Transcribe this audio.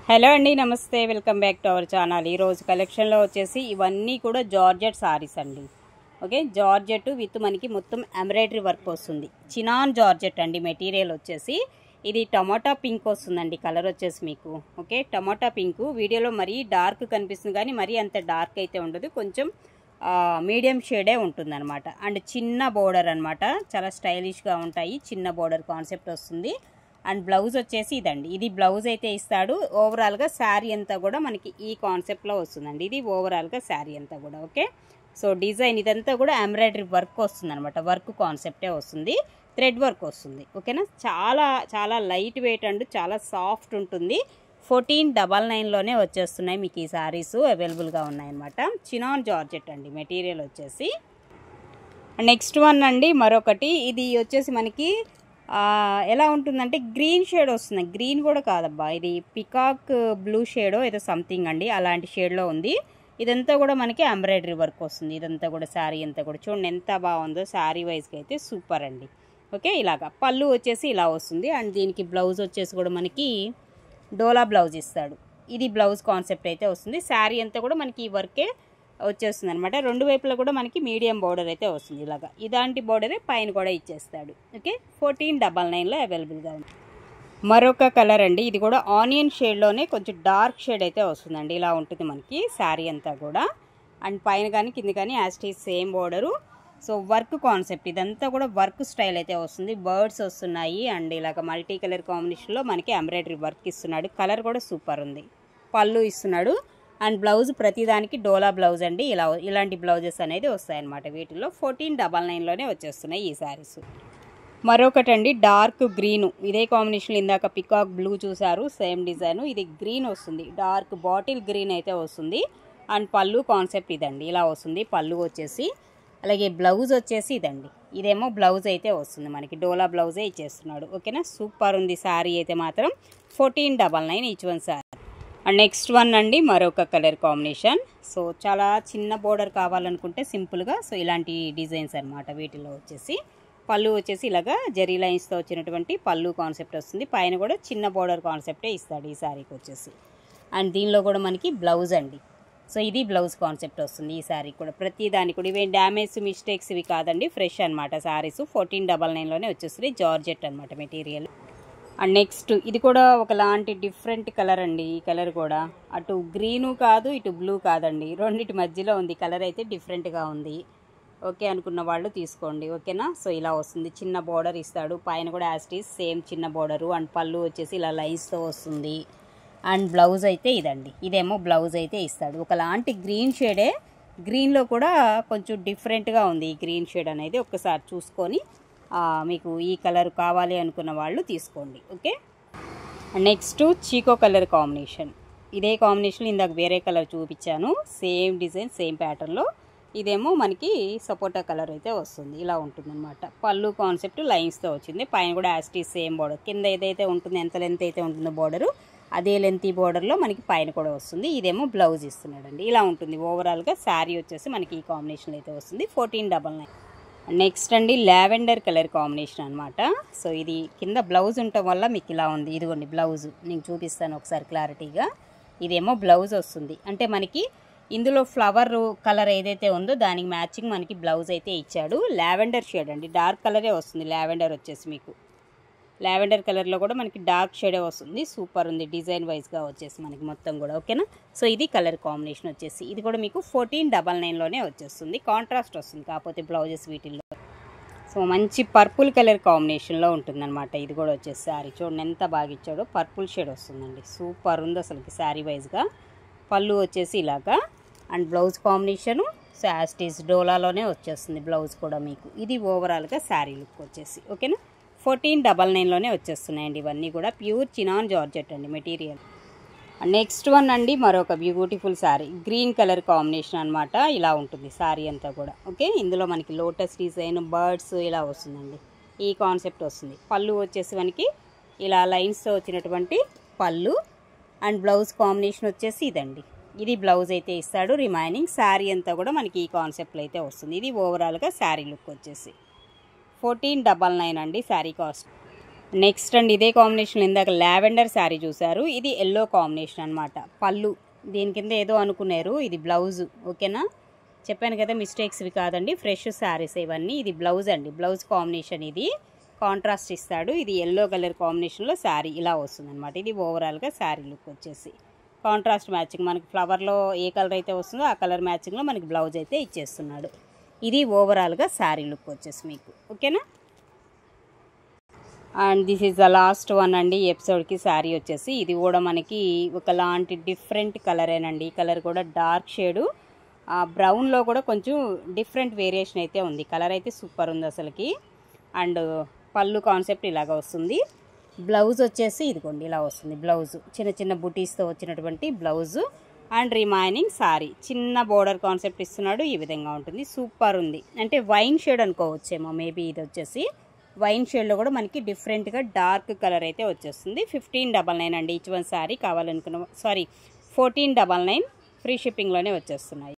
Hello అండి, నమస్తే. Welcome back to our channel. ఈరోజు కలెక్షన్లో వచ్చేసి ఇవన్నీ కూడా జార్జెట్ సారీస్ అండి. ఓకే, జార్జెట్ విత్ మనకి మొత్తం ఎంబ్రాయిడరీ వర్క్ వస్తుంది. చినాన్ జార్జెట్ అండి. మెటీరియల్ వచ్చేసి ఇది టమాటా పింక్ వస్తుందండి. కలర్ వచ్చేసి మీకు ఓకే టమాటా పింక్. వీడియోలో మరీ డార్క్ కనిపిస్తుంది కానీ మరీ అంత డార్క్ అయితే ఉండదు, కొంచెం మీడియం షేడే ఉంటుంది అనమాట. అండ్ చిన్న బోర్డర్ అనమాట, చాలా స్టైలిష్గా ఉంటాయి. చిన్న బోర్డర్ కాన్సెప్ట్ వస్తుంది. అండ్ బ్లౌజ్ వచ్చేసి ఇదండి. ఇది బ్లౌజ్ అయితే ఇస్తాడు. ఓవరాల్గా శారీ అంతా కూడా మనకి ఈ కాన్సెప్ట్లో వస్తుందండి. ఇది ఓవరాల్గా శారీ అంతా కూడా ఓకే. సో డిజైన్ ఇదంతా కూడా ఎంబ్రాయిడరీ వర్క్ వస్తుంది అనమాట. వర్క్ కాన్సెప్టే వస్తుంది, థ్రెడ్ వర్క్ వస్తుంది. ఓకేనా, చాలా చాలా లైట్ వెయిట్ అండ్ చాలా సాఫ్ట్ ఉంటుంది. 1499లోనే వచ్చేస్తున్నాయి మీకు ఈ శారీస్ అవైలబుల్గా ఉన్నాయన్నమాట. చినాన్ జార్జెట్ అండి మెటీరియల్ వచ్చేసి. నెక్స్ట్ వన్ అండి మరొకటి. ఇది వచ్చేసి మనకి ఎలా ఉంటుందంటే గ్రీన్ షేడ్ వస్తుంది. గ్రీన్ కూడా కాదబ్బా, ఇది పికాక్ బ్లూ షేడో ఏదో సంథింగ్ అండి, అలాంటి షేడ్లో ఉంది. ఇదంతా కూడా మనకి ఎంబ్రాయిడరీ వర్క్ వస్తుంది. ఇదంతా కూడా శారీ అంతా కూడా చూడండి ఎంత బాగుందో. శారీ వైజ్కి అయితే సూపర్ అండి. ఓకే, ఇలాగా పళ్ళు వచ్చేసి ఇలా వస్తుంది. అండ్ దీనికి బ్లౌజ్ వచ్చేసి కూడా మనకి డోలా బ్లౌజ్ ఇస్తాడు. ఇది బ్లౌజ్ కాన్సెప్ట్ అయితే వస్తుంది. శారీ అంతా కూడా మనకి ఈ వర్కే వచ్చేస్తుంది అనమాట. రెండు వైపులా కూడా మనకి మీడియం బోర్డర్ అయితే వస్తుంది. ఇలాగా ఇలాంటి బోర్డరే పైన కూడా ఇచ్చేస్తాడు. ఓకే, 1499లో అవైలబుల్గా ఉంది. మరొక కలర్ అండి. ఇది కూడా ఆనియన్ షేడ్లోనే కొంచెం డార్క్ షేడ్ అయితే వస్తుందండి. ఇలా ఉంటుంది మనకి శారీ అంతా కూడా. అండ్ పైన కానీ కింద కానీ as it is same border. So work concept ఇదంతా కూడా వర్క్ స్టైల్ అయితే వస్తుంది. బర్డ్స్ వస్తున్నాయి అండ్ ఇలాగ మల్టీ కలర్ కాంబినేషన్లో మనకి ఎంబ్రాయిడరీ వర్క్ ఇస్తున్నాడు. కలర్ కూడా సూపర్ ఉంది. పళ్ళు ఇస్తున్నాడు. అండ్ బ్లౌజ్ ప్రతిదానికి డోలా బ్లౌజ్ అండి. ఇలాంటి బ్లౌజెస్ అనేది వస్తాయన్నమాట. వీటిల్లో 1499లోనే వచ్చేస్తున్నాయి ఈ శారీస్. మరొకటండి డార్క్ గ్రీను. ఇదే కాంబినేషన్ ఇందాక పికాక్ బ్లూ చూసారు, సేమ్ డిజైన్. ఇది గ్రీన్ వస్తుంది, డార్క్ బాటిల్ గ్రీన్ అయితే వస్తుంది. అండ్ పళ్ళు కాన్సెప్ట్ ఇదండి, ఇలా వస్తుంది పళ్ళు వచ్చేసి. అలాగే బ్లౌజ్ వచ్చేసి ఇదండి. ఇదేమో బ్లౌజ్ అయితే వస్తుంది మనకి, డోలా బ్లౌజే ఇచ్చేస్తున్నాడు. ఓకేనా, సూపర్ ఉంది శారీ అయితే మాత్రం. 1499 each one sari. And next one అండి మరొక కలర్ కాంబినేషన్. సో చాలా చిన్న బోర్డర్ కావాలనుకుంటే సింపుల్గా సో ఇలాంటి డిజైన్స్ అనమాట. వీటిలో వచ్చేసి పళ్ళు వచ్చేసి ఇలాగా జరీ లైన్స్తో వచ్చినటువంటి పళ్ళు కాన్సెప్ట్ వస్తుంది. పైన కూడా చిన్న బోర్డర్ కాన్సెప్టే ఇస్తాడు ఈ శారీకి వచ్చేసి. అండ్ దీనిలో కూడా మనకి బ్లౌజ్ అండి. సో ఇది బ్లౌజ్ కాన్సెప్ట్ వస్తుంది ఈ శారీ కూడా. ప్రతి దానికి కూడా ఇవి డ్యామేజ్ మిస్టేక్స్ ఇవి కాదండి, ఫ్రెష్ అనమాట శారీస్. 1499లోనే వచ్చేస్తుంది. జార్జెట్ అనమాట మెటీరియల్. అండ్ నెక్స్ట్ ఇది కూడా ఒకలాంటి డిఫరెంట్ కలర్ అండి. ఈ కలర్ కూడా అటు గ్రీను కాదు ఇటు బ్లూ కాదండి, రెండింటి మధ్యలో ఉంది. కలర్ అయితే డిఫరెంట్గా ఉంది. ఓకే అనుకున్న వాళ్ళు తీసుకోండి. ఓకేనా, సో ఇలా వస్తుంది. చిన్న బోర్డర్ ఇస్తాడు. పైన కూడా యాజ్ ఇట్ ఈజ్ సేమ్ చిన్న బోర్డరు. అండ్ పళ్ళు వచ్చేసి ఇలా లైన్స్తో వస్తుంది. అండ్ బ్లౌజ్ అయితే ఇదండి. ఇదేమో బ్లౌజ్ అయితే ఇస్తాడు. ఒకలాంటి గ్రీన్ షేడే, గ్రీన్లో కూడా కొంచెం డిఫరెంట్గా ఉంది ఈ గ్రీన్ షేడ్ అనేది. ఒక్కసారి చూసుకొని మీకు ఈ కలర్ కావాలి అనుకున్న వాళ్ళు తీసుకోండి. Okay, next చీకో colour combination. ఇదే కాంబినేషన్ ఇందాక వేరే కలర్ చూపించాను, సేమ్ డిజైన్ సేమ్ ప్యాటర్న్లో. ఇదేమో మనకి సపోటా కలర్ అయితే వస్తుంది. ఇలా ఉంటుందన్నమాట. పళ్ళు కాన్సెప్ట్ లైన్స్తో వచ్చింది. పైన కూడా as it is same border. కింద ఏదైతే ఉంటుందో ఎంత లెంత్ అయితే ఉంటుందో బోర్డరు, అదే లెంత్ ఈ బోర్డర్లో మనకి పైన కూడా వస్తుంది. ఇదేమో బ్లౌజ్ ఇస్తున్నాడండి. ఇలా ఉంటుంది ఓవరాల్గా శారీ వచ్చేసి మనకి ఈ కాంబినేషన్ అయితే వస్తుంది. 1499. నెక్స్ట్ అండి లావెండర్ కలర్ కాంబినేషన్ అనమాట. సో ఇది కింద బ్లౌజ్ ఉండటం వల్ల మీకు ఇలా ఉంది. ఇదిగోండి బ్లౌజ్, నేను చూపిస్తాను ఒకసారి క్లారిటీగా. ఇదేమో బ్లౌజ్ వస్తుంది. అంటే మనకి ఇందులో ఫ్లవర్ కలర్ ఏదైతే ఉందో దానికి మ్యాచింగ్ మనకి బ్లౌజ్ అయితే ఇచ్చాడు. లావెండర్ షేడ్ అండి, డార్క్ కలరే వస్తుంది. లావెండర్ వచ్చేసి మీకు లావెండర్ కలర్లో కూడా మనకి డార్క్ షేడే వస్తుంది. సూపర్ ఉంది డిజైన్ వైజ్గా వచ్చేసి మనకి మొత్తం కూడా. ఓకేనా, సో ఇది కలర్ కాంబినేషన్ వచ్చేసి. ఇది కూడా మీకు 1499లోనే వచ్చేస్తుంది. కాంట్రాస్ట్ వస్తుంది కాకపోతే బ్లౌజెస్ వీటిల్లో. సో మంచి పర్పుల్ కలర్ కాంబినేషన్లో ఉంటుందన్నమాట. ఇది కూడా వచ్చేసి శారీ చూడండి ఎంత బాగా ఇచ్చాడో. పర్పుల్ షేడ్ వస్తుందండి, సూపర్ ఉంది అసలుకి శారీ వైజ్గా. పళ్ళు వచ్చేసి ఇలాగా. And blouse combination so as it is డోలాలోనే వచ్చేస్తుంది బ్లౌజ్ కూడా మీకు. ఇది ఓవరాల్గా శారీ లుక్ వచ్చేసి. ఓకేనా, 1499లోనే వచ్చేస్తున్నాయండి ఇవన్నీ కూడా. ప్యూర్ చినాన్ జార్జెట్ అండి మెటీరియల్. నెక్స్ట్ వన్ అండి మరొక beautiful sari. Green colour combination అనమాట. ఇలా ఉంటుంది శారీ అంతా కూడా. ఓకే, ఇందులో మనకి లోటస్ డిజైన్, బర్డ్స్ ఇలా వస్తుందండి. ఈ కాన్సెప్ట్ వస్తుంది. పళ్ళు వచ్చేసి మనకి ఇలా లైన్స్తో వచ్చినటువంటి పళ్ళు. అండ్ బ్లౌజ్ కాంబినేషన్ వచ్చేసి ఇదండి. ఇది బ్లౌజ్ అయితే ఇస్తాడు. రిమైనింగ్ శారీ అంతా కూడా మనకి ఈ కాన్సెప్ట్లో అయితే వస్తుంది. ఇది ఓవరాల్గా శారీ లుక్ వచ్చేసి 1499 అండి శారీ కాస్ట్. నెక్స్ట్ అండి ఇదే కాంబినేషన్ ఇందాక లావెండర్ శారీ చూసారు, ఇది ఎల్లో కాంబినేషన్ అనమాట. పళ్ళు దీని కింద ఏదో అనుకున్నారు, ఇది బ్లౌజ్. ఓకేనా, చెప్పాను కదా మిస్టేక్స్ ఇవి కాదండి, ఫ్రెష్ శారీస్ ఇవన్నీ. ఇది బ్లౌజ్ అండి, బ్లౌజ్ కాంబినేషన్ ఇది కాంట్రాస్ట్ ఇస్తాడు. ఇది ఎల్లో కలర్ కాంబినేషన్లో శారీ ఇలా వస్తుంది అనమాట. ఇది ఓవరాల్గా శారీ లుక్ వచ్చేసి కాంట్రాస్ట్ మ్యాచింగ్, మనకి ఫ్లవర్లో ఏ కలర్ అయితే వస్తుందో ఆ కలర్ మ్యాచింగ్లో మనకి బ్లౌజ్ అయితే ఇచ్చేస్తున్నాడు. ఇది ఓవరాల్గా శారీ లుక్ వచ్చేసి మీకు. ఓకేనా, and this is the last one అండి ఎపిసోడ్కి. శారీ వచ్చేసి ఇది కూడా మనకి ఒకలాంటి డిఫరెంట్ కలరేనండి. ఈ కలర్ కూడా డార్క్ షేడు, బ్రౌన్లో కూడా కొంచెం డిఫరెంట్ వేరియేషన్ అయితే ఉంది. కలర్ అయితే సూపర్ ఉంది అసలుకి. అండ్ పళ్ళు కాన్సెప్ట్ ఇలాగ వస్తుంది. బ్లౌజ్ వచ్చేసి ఇదిగోండి ఇలా వస్తుంది. బ్లౌజ్ చిన్న చిన్న బుటీస్తో వచ్చినటువంటి బ్లౌజు. అండ్ రిమైనింగ్ సారీ చిన్న బోర్డర్ కాన్సెప్ట్ ఇస్తున్నాడు. ఈ విధంగా ఉంటుంది, సూపర్ ఉంది. అంటే వైన్ షేడ్ అనుకోవచ్చేమో మేబీ. ఇది వచ్చేసి వైన్ షేడ్లో కూడా మనకి డిఫరెంట్గా డార్క్ కలర్ అయితే వచ్చేస్తుంది. 1599 అండి ఈచ్ వన్ శారీ. కావాలనుకున్న 1499 ఫ్రీ షిప్పింగ్లోనే వచ్చేస్తున్నాయి.